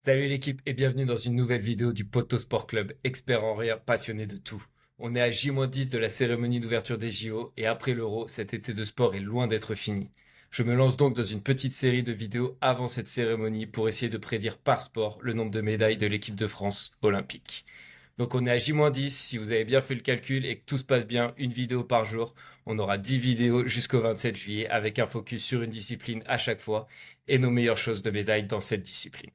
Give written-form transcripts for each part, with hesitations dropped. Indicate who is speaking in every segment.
Speaker 1: Salut l'équipe et bienvenue dans une nouvelle vidéo du Poto Sport Club, expert en rire, passionné de tout. On est à J-10 de la cérémonie d'ouverture des JO et après l'Euro, cet été de sport est loin d'être fini. Je me lance donc dans une petite série de vidéos avant cette cérémonie pour essayer de prédire par sport le nombre de médailles de l'équipe de France olympique. Donc on est à J-10, si vous avez bien fait le calcul et que tout se passe bien, une vidéo par jour. On aura 10 vidéos jusqu'au 27 juillet avec un focus sur une discipline à chaque fois et nos meilleures choses de médailles dans cette discipline.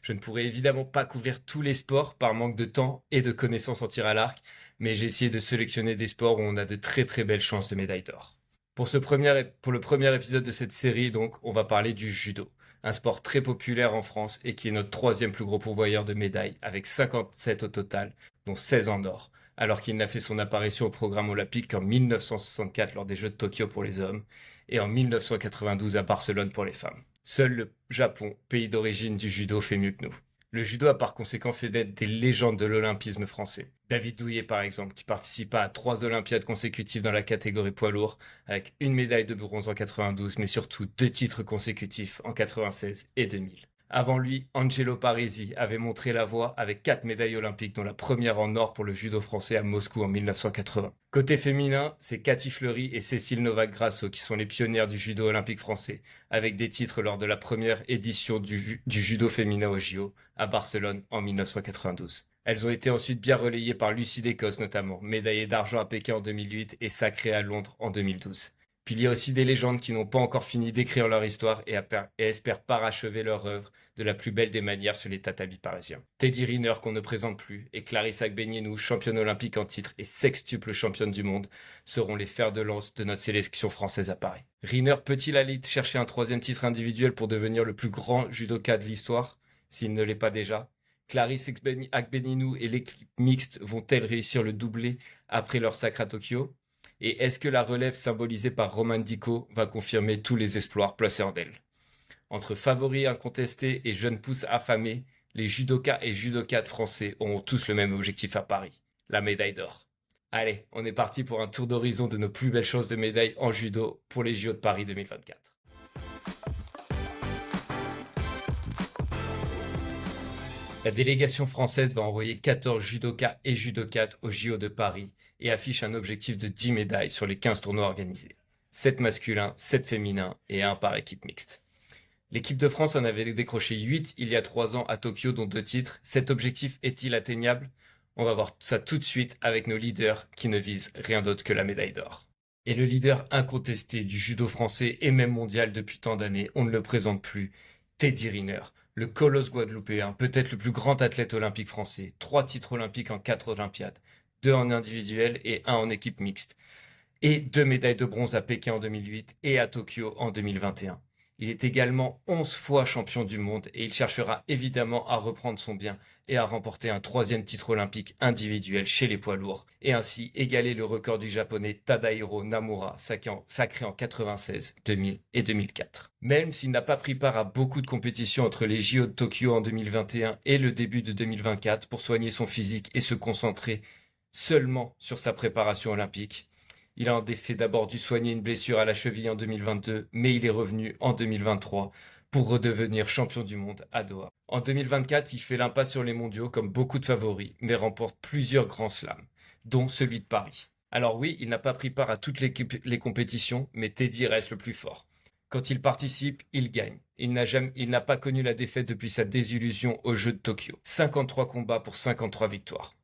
Speaker 1: Je ne pourrai évidemment pas couvrir tous les sports par manque de temps et de connaissances en tir à l'arc, mais j'ai essayé de sélectionner des sports où on a de très très belles chances de médaille d'or. Pour le premier épisode de cette série, donc, on va parler du judo, un sport très populaire en France et qui est notre troisième plus gros pourvoyeur de médailles, avec 57 au total, dont 16 en or, alors qu'il n'a fait son apparition au programme olympique qu'en 1964 lors des Jeux de Tokyo pour les hommes et en 1992 à Barcelone pour les femmes. Seul le Japon, pays d'origine du judo, fait mieux que nous. Le judo a par conséquent fait naître des légendes de l'olympisme français. David Douillet par exemple, qui participa à 3 Olympiades consécutives dans la catégorie poids lourd, avec une médaille de bronze en 92, mais surtout 2 titres consécutifs en 96 et 2000. Avant lui, Angelo Parisi avait montré la voie avec 4 médailles olympiques, dont la première en or pour le judo français à Moscou en 1980. Côté féminin, c'est Cathy Fleury et Cécile Novak-Grasso qui sont les pionnières du judo olympique français, avec des titres lors de la première édition du judo féminin au JO à Barcelone en 1992. Elles ont été ensuite bien relayées par Lucie Décosse notamment, médaillée d'argent à Pékin en 2008 et sacrée à Londres en 2012. Puis il y a aussi des légendes qui n'ont pas encore fini d'écrire leur histoire et espèrent parachever leur œuvre de la plus belle des manières sur les tatamis parisiens. Teddy Riner qu'on ne présente plus et Clarisse Agbenienou, championne olympique en titre et sextuple championne du monde, seront les fers de lance de notre sélection française à Paris. Riner peut-il aller chercher un troisième titre individuel pour devenir le plus grand judoka de l'histoire, s'il ne l'est pas déjà? Clarisse Agbenienou et l'équipe mixte vont-elles réussir le doublé après leur sacre à Tokyo? Et est-ce que la relève symbolisée par Roman Dico va confirmer tous les espoirs placés en elle? Entre favoris incontestés et jeunes pousses affamés, les judokas et judokates français auront tous le même objectif à Paris, la médaille d'or. Allez, on est parti pour un tour d'horizon de nos plus belles chances de médailles en judo pour les JO de Paris 2024. La délégation française va envoyer 14 judokas et judokates aux JO de Paris et affiche un objectif de 10 médailles sur les 15 tournois organisés. 7 masculins, 7 féminins et 1 par équipe mixte. L'équipe de France en avait décroché 8 il y a 3 ans à Tokyo, dont 2 titres. Cet objectif est-il atteignable? On va voir ça tout de suite avec nos leaders qui ne visent rien d'autre que la médaille d'or. Et le leader incontesté du judo français et même mondial depuis tant d'années, on ne le présente plus, Teddy Riner, le colosse guadeloupéen, peut-être le plus grand athlète olympique français, 3 titres olympiques en 4 Olympiades, 2 en individuel et 1 en équipe mixte, et 2 médailles de bronze à Pékin en 2008 et à Tokyo en 2021. Il est également 11 fois champion du monde et il cherchera évidemment à reprendre son bien et à remporter un 3e titre olympique individuel chez les poids lourds et ainsi égaler le record du japonais Tadahiro Namura sacré en 96, 2000 et 2004. Même s'il n'a pas pris part à beaucoup de compétitions entre les JO de Tokyo en 2021 et le début de 2024 pour soigner son physique et se concentrer seulement sur sa préparation olympique, il a en effet d'abord dû soigner une blessure à la cheville en 2022, mais il est revenu en 2023 pour redevenir champion du monde à Doha. En 2024, il fait l'impasse sur les mondiaux comme beaucoup de favoris, mais remporte plusieurs grands slams, dont celui de Paris. Alors oui, il n'a pas pris part à toutes les compétitions, mais Teddy reste le plus fort. Quand il participe, il gagne. Il n'a pas connu la défaite depuis sa désillusion aux Jeux de Tokyo. 53 combats pour 53 victoires.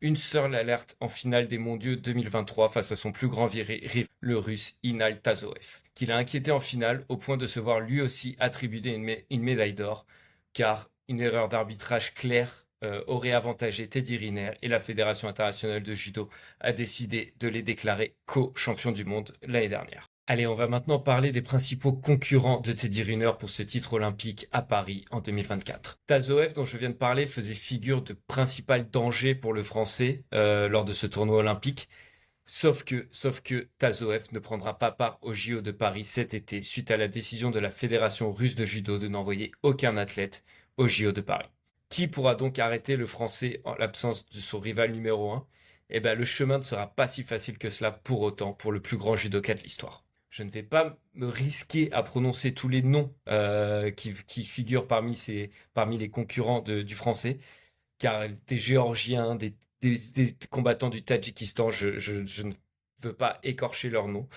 Speaker 1: Une seule alerte en finale des mondiaux 2023 face à son plus grand rival, le russe Inal Tazoev, qui l'a inquiété en finale au point de se voir lui aussi attribuer une médaille d'or, car une erreur d'arbitrage claire aurait avantagé Teddy Riner et la Fédération internationale de judo a décidé de les déclarer co-champions du monde l'année dernière. Allez, on va maintenant parler des principaux concurrents de Teddy Riner pour ce titre olympique à Paris en 2024. Tazoev, dont je viens de parler, faisait figure de principal danger pour le Français lors de ce tournoi olympique. Sauf que Tazoev ne prendra pas part au JO de Paris cet été suite à la décision de la Fédération russe de judo de n'envoyer aucun athlète au JO de Paris. Qui pourra donc arrêter le Français en l'absence de son rival numéro 1? Eh bien, le chemin ne sera pas si facile que cela pour autant pour le plus grand judoka de l'histoire. Je ne vais pas me risquer à prononcer tous les noms qui figurent parmi les concurrents du français, car des Géorgiens, des combattants du Tadjikistan, je ne veux pas écorcher leurs noms.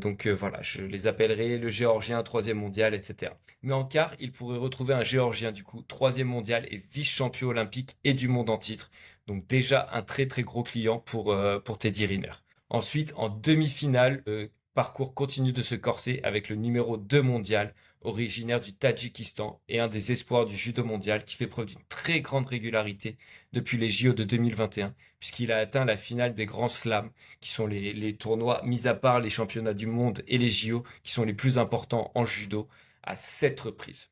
Speaker 1: Donc voilà, je les appellerai le Géorgien, troisième mondial, etc. Mais en quart, il pourrait retrouver un Géorgien, du coup, troisième mondial et vice-champion olympique et du monde en titre. Donc déjà un très très gros client pour Teddy Riner. Ensuite, en demi-finale, parcours continue de se corser avec le numéro 2 mondial, originaire du Tadjikistan et un des espoirs du judo mondial qui fait preuve d'une très grande régularité depuis les JO de 2021, puisqu'il a atteint la finale des grands slams, qui sont les tournois, mis à part les championnats du monde et les JO, qui sont les plus importants en judo, à 7 reprises.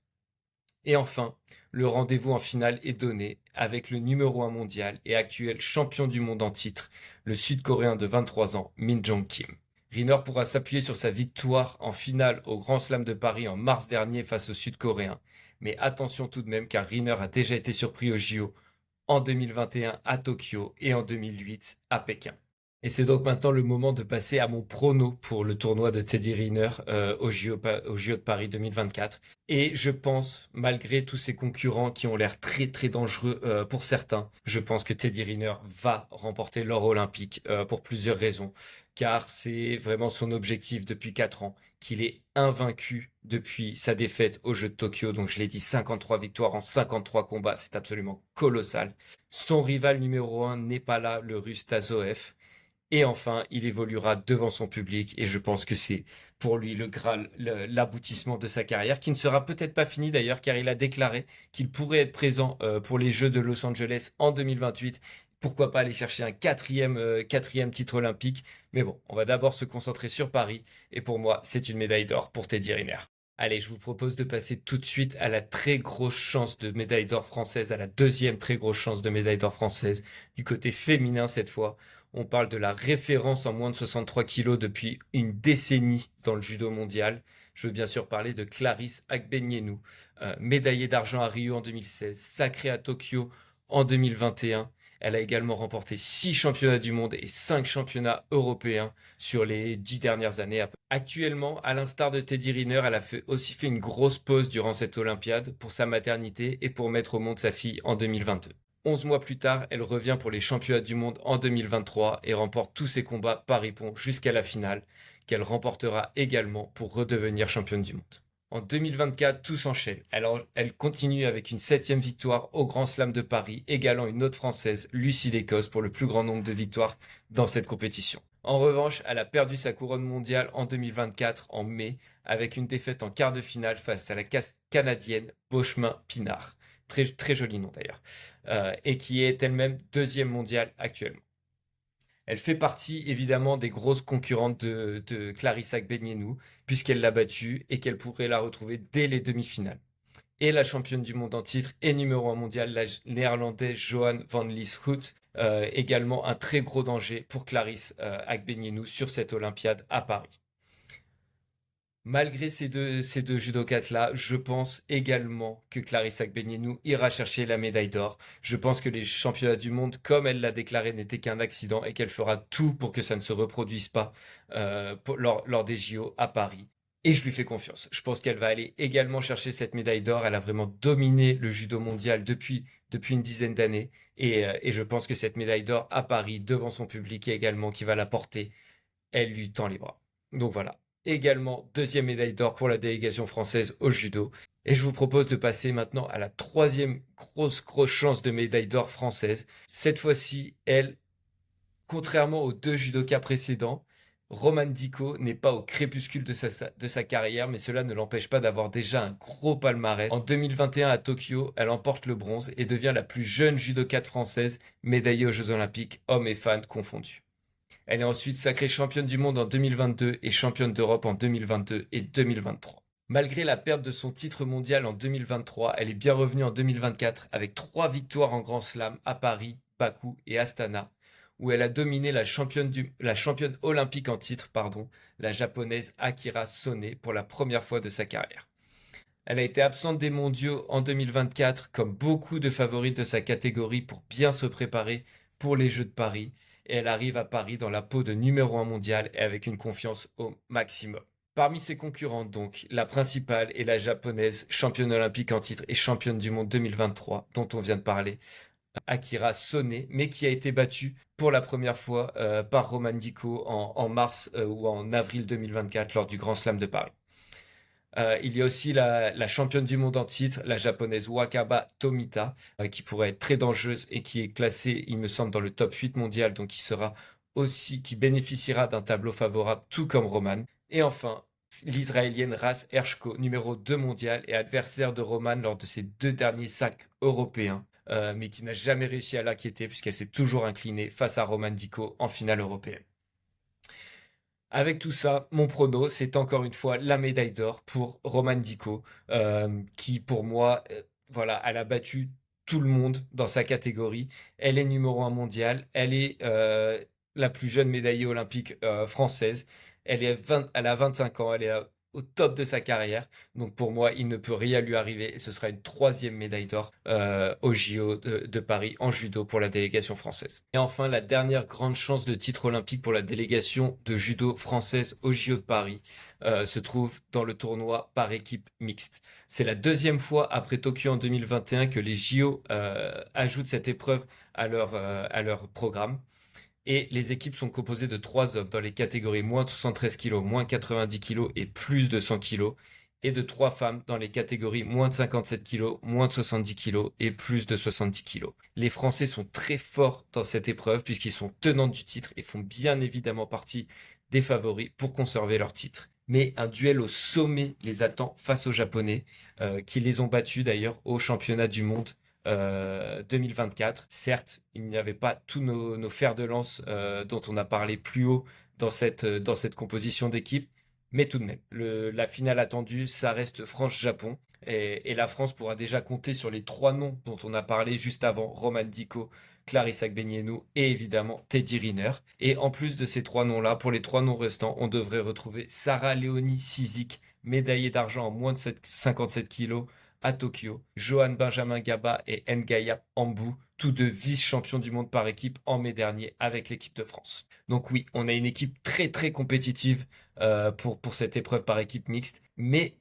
Speaker 1: Et enfin, le rendez-vous en finale est donné avec le numéro 1 mondial et actuel champion du monde en titre, le Sud-Coréen de 23 ans, Min Jong Kim. Riner pourra s'appuyer sur sa victoire en finale au Grand Slam de Paris en mars dernier face au Sud-Coréen. Mais attention tout de même car Riner a déjà été surpris au JO en 2021 à Tokyo et en 2008 à Pékin. Et c'est donc maintenant le moment de passer à mon prono pour le tournoi de Teddy Riner au JO de Paris 2024. Et je pense, malgré tous ces concurrents qui ont l'air très très dangereux pour certains, je pense que Teddy Riner va remporter l'or olympique pour plusieurs raisons. Car c'est vraiment son objectif depuis 4 ans, qu'il est invaincu depuis sa défaite au Jeux de Tokyo. Donc je l'ai dit, 53 victoires en 53 combats, c'est absolument colossal. Son rival numéro 1 n'est pas là, le Russe Tazoev. Et enfin, il évoluera devant son public et je pense que c'est pour lui le Graal, l'aboutissement de sa carrière, qui ne sera peut-être pas fini d'ailleurs, car il a déclaré qu'il pourrait être présent pour les Jeux de Los Angeles en 2028. Pourquoi pas aller chercher un quatrième titre olympique. Mais bon, on va d'abord se concentrer sur Paris. Et pour moi, c'est une médaille d'or pour Teddy Riner. Allez, je vous propose de passer tout de suite à la très grosse chance de médaille d'or française, à la deuxième très grosse chance de médaille d'or française, du côté féminin cette fois. On parle de la référence en moins de 63 kilos depuis une décennie dans le judo mondial. Je veux bien sûr parler de Clarisse Agbenienou, médaillée d'argent à Rio en 2016, sacrée à Tokyo en 2021. Elle a également remporté 6 championnats du monde et 5 championnats européens sur les 10 dernières années. Actuellement, à l'instar de Teddy Riner, elle a aussi fait une grosse pause durant cette Olympiade pour sa maternité et pour mettre au monde sa fille en 2022. 11 mois plus tard, elle revient pour les championnats du monde en 2023 et remporte tous ses combats par éperon jusqu'à la finale, qu'elle remportera également pour redevenir championne du monde. En 2024, tout s'enchaîne. Alors, elle continue avec une 7e victoire au Grand Slam de Paris, égalant une autre Française, Lucie Descosses, pour le plus grand nombre de victoires dans cette compétition. En revanche, elle a perdu sa couronne mondiale en 2024, en mai, avec une défaite en quart de finale face à la Canadienne Bochmin Pinard. Très, très joli nom d'ailleurs. Et qui est elle-même deuxième mondiale actuellement. Elle fait partie évidemment des grosses concurrentes de Clarissa Agbenienou, puisqu'elle l'a battue et qu'elle pourrait la retrouver dès les demi-finales. Et la championne du monde en titre et numéro 1 mondial, la néerlandaise Johan van Lieshout, également un très gros danger pour Clarisse Agbenienou sur cette Olympiade à Paris. Malgré ces deux judokates-là, je pense également que Clarissa Agbenienou ira chercher la médaille d'or. Je pense que les championnats du monde, comme elle l'a déclaré, n'étaient qu'un accident et qu'elle fera tout pour que ça ne se reproduise pas lors des JO à Paris. Et je lui fais confiance. Je pense qu'elle va aller également chercher cette médaille d'or. Elle a vraiment dominé le judo mondial depuis une dizaine d'années. Et je pense que cette médaille d'or à Paris, devant son public également, qui va la porter, elle lui tend les bras. Donc voilà. Également, deuxième médaille d'or pour la délégation française au judo. Et je vous propose de passer maintenant à la troisième grosse chance de médaille d'or française. Cette fois-ci, elle, contrairement aux deux judokas précédents, Romane Dico n'est pas au crépuscule de sa carrière, mais cela ne l'empêche pas d'avoir déjà un gros palmarès. En 2021 à Tokyo, elle emporte le bronze et devient la plus jeune judokate française médaillée aux Jeux Olympiques, hommes et femmes confondus. Elle est ensuite sacrée championne du monde en 2022 et championne d'Europe en 2022 et 2023. Malgré la perte de son titre mondial en 2023, elle est bien revenue en 2024 avec 3 victoires en Grand Slam à Paris, Bakou et Astana, où elle a dominé la championne olympique en titre, la japonaise Akira Sone pour la première fois de sa carrière. Elle a été absente des mondiaux en 2024 comme beaucoup de favorites de sa catégorie pour bien se préparer pour les Jeux de Paris et elle arrive à Paris dans la peau de numéro 1 mondial et avec une confiance au maximum. Parmi ses concurrentes, donc, la principale est la japonaise, championne olympique en titre et championne du monde 2023, dont on vient de parler, Akira Sone, mais qui a été battue pour la première fois par Roman Diko en mars ou en avril 2024 lors du Grand Slam de Paris. Il y a aussi la championne du monde en titre, la japonaise Wakaba Tomita, qui pourrait être très dangereuse et qui est classée, il me semble, dans le top 8 mondial, donc qui bénéficiera d'un tableau favorable, tout comme Roman. Et enfin, l'Israélienne Ras Hershko, numéro 2 mondial et adversaire de Roman lors de ses 2 derniers sacs européens, mais qui n'a jamais réussi à l'inquiéter puisqu'elle s'est toujours inclinée face à Roman Diko en finale européenne. Avec tout ça, mon prono, c'est encore une fois la médaille d'or pour Roman Diko, qui pour moi, voilà, elle a battu tout le monde dans sa catégorie. Elle est numéro 1 mondial, elle est la plus jeune médaillée olympique française. Elle a 25 ans, elle est au top de sa carrière. Donc pour moi, il ne peut rien lui arriver. Et ce sera une 3e médaille d'or au JO de Paris en judo pour la délégation française. Et enfin, la dernière grande chance de titre olympique pour la délégation de judo française au JO de Paris se trouve dans le tournoi par équipe mixte. C'est la 2e fois après Tokyo en 2021 que les JO ajoutent cette épreuve à leur programme. Et les équipes sont composées de 3 hommes dans les catégories moins de 73 kg, moins 90 kg et plus de 100 kg, et de 3 femmes dans les catégories moins de 57 kg, moins de 70 kg et plus de 70 kg. Les Français sont très forts dans cette épreuve puisqu'ils sont tenants du titre et font bien évidemment partie des favoris pour conserver leur titre. Mais un duel au sommet les attend face aux Japonais, qui les ont battus d'ailleurs au championnat du monde 2024. Certes, il n'y avait pas tous nos fers de lance dont on a parlé plus haut dans cette composition d'équipe, mais tout de même, la finale attendue, ça reste France-Japon. Et la France pourra déjà compter sur les 3 noms dont on a parlé juste avant, Roman Diko, Clarissa Agbenienou et évidemment Teddy Riner. Et en plus de ces 3 noms-là, pour les 3 noms restants, on devrait retrouver Sarah Léonie Sizik, médaillée d'argent en moins de 57 kilos, à Tokyo, Johan Benjamin Gaba et Ngaya Ambou, tous 2 vice-champions du monde par équipe en mai dernier avec l'équipe de France. Donc oui, on a une équipe très très compétitive pour cette épreuve par équipe mixte, mais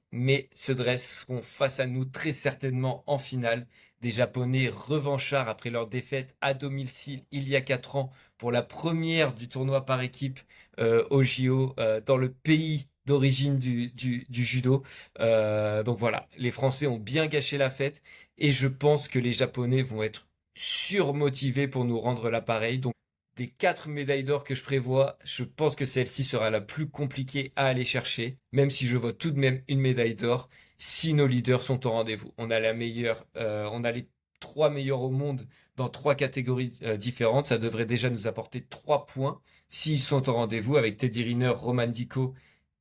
Speaker 1: se dresseront face à nous très certainement en finale des Japonais revanchards après leur défaite à domicile il y a 4 ans pour la première du tournoi par équipe au JO dans le pays d'origine du judo. Donc voilà, les Français ont bien gâché la fête et je pense que les Japonais vont être surmotivés pour nous rendre l'appareil. Donc des 4 médailles d'or que je prévois, je pense que celle-ci sera la plus compliquée à aller chercher, même si je vois tout de même une médaille d'or si nos leaders sont au rendez-vous. On a on a les 3 meilleurs au monde dans 3 catégories différentes. Ça devrait déjà nous apporter 3 points s'ils sont au rendez-vous avec Teddy Riner, Roman Diko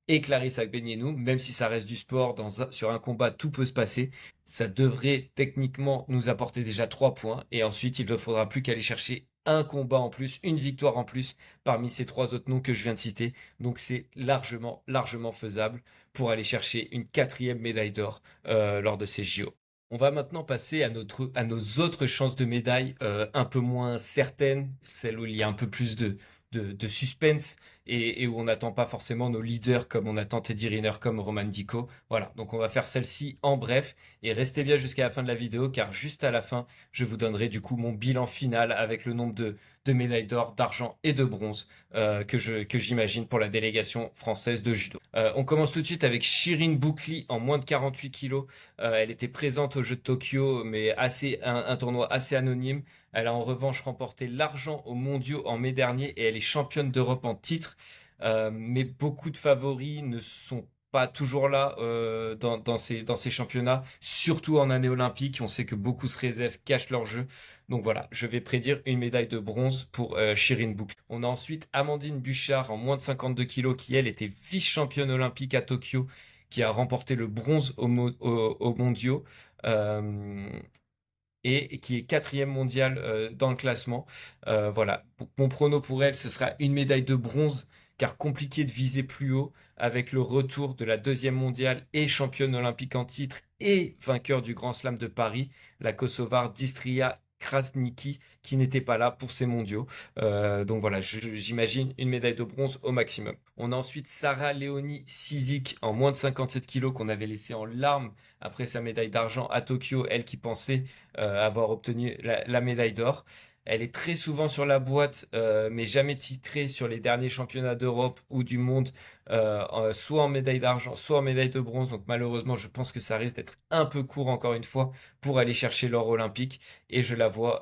Speaker 1: et Clarissa Agbenienou, même si ça reste du sport, sur un combat, tout peut se passer. Ça devrait techniquement nous apporter déjà 3 points. Et ensuite, il ne faudra plus qu'aller chercher un combat en plus, une victoire en plus parmi ces 3 autres noms que je viens de citer. Donc c'est largement, largement faisable pour aller chercher une 4e médaille d'or lors de ces JO. On va maintenant passer à nos autres chances de médaille un peu moins certaines, celles où il y a un peu plus de suspense et où on n'attend pas forcément nos leaders comme on attend Teddy Riner comme Roman Diko. Voilà, donc on va faire celle-ci en bref et restez bien jusqu'à la fin de la vidéo car juste à la fin, je vous donnerai du coup mon bilan final avec le nombre de médailles d'or, d'argent et de bronze que j'imagine pour la délégation française de judo. On commence tout de suite avec Shirin Boukli en moins de 48 kilos. Elle était présente aux Jeux de Tokyo, mais un tournoi assez anonyme. Elle a en revanche remporté l'argent aux mondiaux en mai dernier et elle est championne d'Europe en titre. Mais beaucoup de favoris ne sont pas toujours là dans ces championnats, surtout en année olympique. On sait que beaucoup se réservent, cachent leur jeu. Donc voilà, je vais prédire une médaille de bronze pour Shirin Boukli. On a ensuite Amandine Bouchard en moins de 52 kilos qui, elle, était vice-championne olympique à Tokyo, qui a remporté le bronze aux mondiaux. Et qui est 4e mondiale dans le classement. Voilà, mon prono pour elle, ce sera une médaille de bronze, car compliqué de viser plus haut avec le retour de la 2e mondiale et championne olympique en titre et vainqueur du Grand Slam de Paris, la Kosovare Distria Krasniqi qui n'était pas là pour ces mondiaux. Donc voilà, j'imagine une médaille de bronze au maximum. On a ensuite Sarah Léonie Sizik en moins de 57 kilos qu'on avait laissé en larmes après sa médaille d'argent à Tokyo, elle qui pensait avoir obtenu la médaille d'or. Elle est très souvent sur la boîte, mais jamais titrée sur les derniers championnats d'Europe ou du monde, soit en médaille d'argent, soit en médaille de bronze. Donc malheureusement, je pense que ça risque d'être un peu court encore une fois pour aller chercher l'or olympique. Et je la vois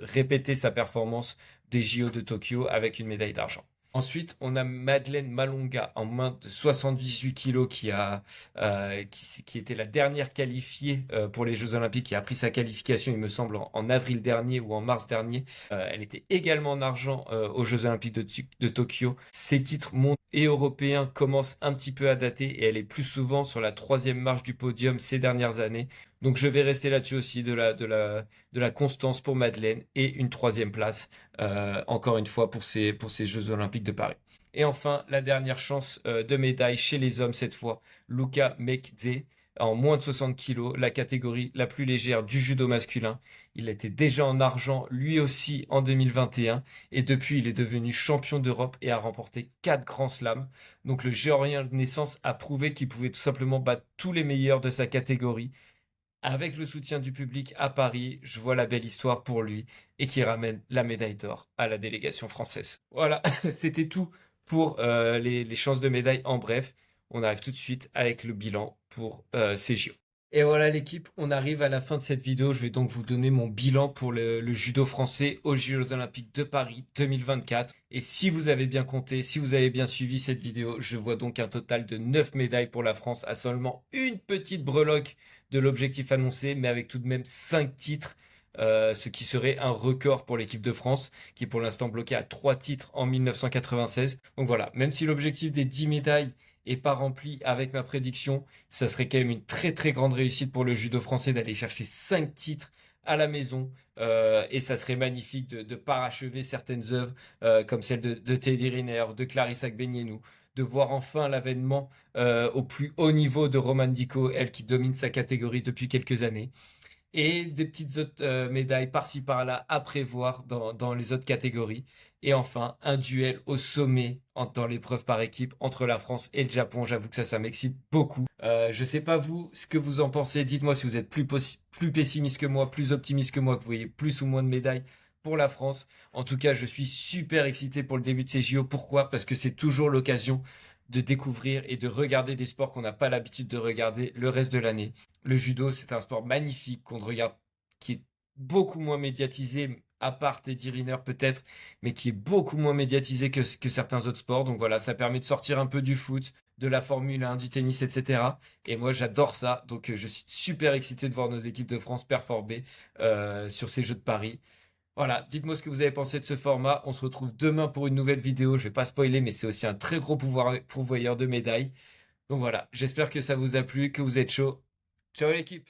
Speaker 1: répéter sa performance des JO de Tokyo avec une médaille d'argent. Ensuite, on a Madeleine Malonga en moins de 78 kilos qui était la dernière qualifiée pour les Jeux Olympiques, qui a pris sa qualification, il me semble, en avril dernier ou en mars dernier. Elle était également en argent aux Jeux Olympiques de Tokyo. Ses titres mondiaux et européens commencent un petit peu à dater et elle est plus souvent sur la troisième marche du podium ces dernières années. Donc je vais rester là-dessus aussi de la constance pour Madeleine et une troisième place encore une fois pour ces Jeux Olympiques de Paris. Et enfin, la dernière chance de médaille chez les hommes cette fois, Luka Mekdze en moins de 60 kilos, la catégorie la plus légère du judo masculin. Il était déjà en argent lui aussi en 2021 et depuis il est devenu champion d'Europe et a remporté 4 grands slams. Donc le Géorgien de naissance a prouvé qu'il pouvait tout simplement battre tous les meilleurs de sa catégorie. Avec le soutien du public à Paris, je vois la belle histoire pour lui et qui ramène la médaille d'or à la délégation française. Voilà, c'était tout pour les chances de médaille en bref. On arrive tout de suite avec le bilan pour ces JO. Et voilà l'équipe, on arrive à la fin de cette vidéo. Je vais donc vous donner mon bilan pour le judo français aux Jeux Olympiques de Paris 2024. Et si vous avez bien compté, si vous avez bien suivi cette vidéo, je vois donc un total de 9 médailles pour la France à seulement une petite breloque de l'objectif annoncé, mais avec tout de même 5 titres, ce qui serait un record pour l'équipe de France, qui est pour l'instant bloqué à 3 titres en 1996. Donc voilà, même si l'objectif des 10 médailles est pas rempli avec ma prédiction, ça serait quand même une très très grande réussite pour le judo français d'aller chercher 5 titres à la maison, et ça serait magnifique de parachever certaines œuvres comme celle de Teddy Riner, de Clarisse Agbenienou, de voir enfin l'avènement au plus haut niveau de Romane Dico, elle qui domine sa catégorie depuis quelques années. Et des petites autres médailles par-ci par-là à prévoir dans les autres catégories. Et enfin, un duel au sommet dans l'épreuve par équipe entre la France et le Japon. J'avoue que ça m'excite beaucoup. Je sais pas vous, ce que vous en pensez. Dites-moi si vous êtes plus pessimiste que moi, plus optimiste que moi, que vous voyez plus ou moins de médailles pour la France. En tout cas, je suis super excité pour le début de ces JO. Pourquoi? Parce que c'est toujours l'occasion de découvrir et de regarder des sports qu'on n'a pas l'habitude de regarder le reste de l'année. Le judo, c'est un sport magnifique qu'on regarde, qui est beaucoup moins médiatisé, à part Teddy Riner peut-être, mais qui est beaucoup moins médiatisé que certains autres sports. Donc voilà, ça permet de sortir un peu du foot, de la Formule 1, du tennis, etc. Et moi, j'adore ça. Donc je suis super excité de voir nos équipes de France performer sur ces Jeux de Paris. Voilà, dites-moi ce que vous avez pensé de ce format. On se retrouve demain pour une nouvelle vidéo. Je vais pas spoiler, mais c'est aussi un très gros pourvoyeur de médailles. Donc voilà, j'espère que ça vous a plu, que vous êtes chaud. Ciao l'équipe!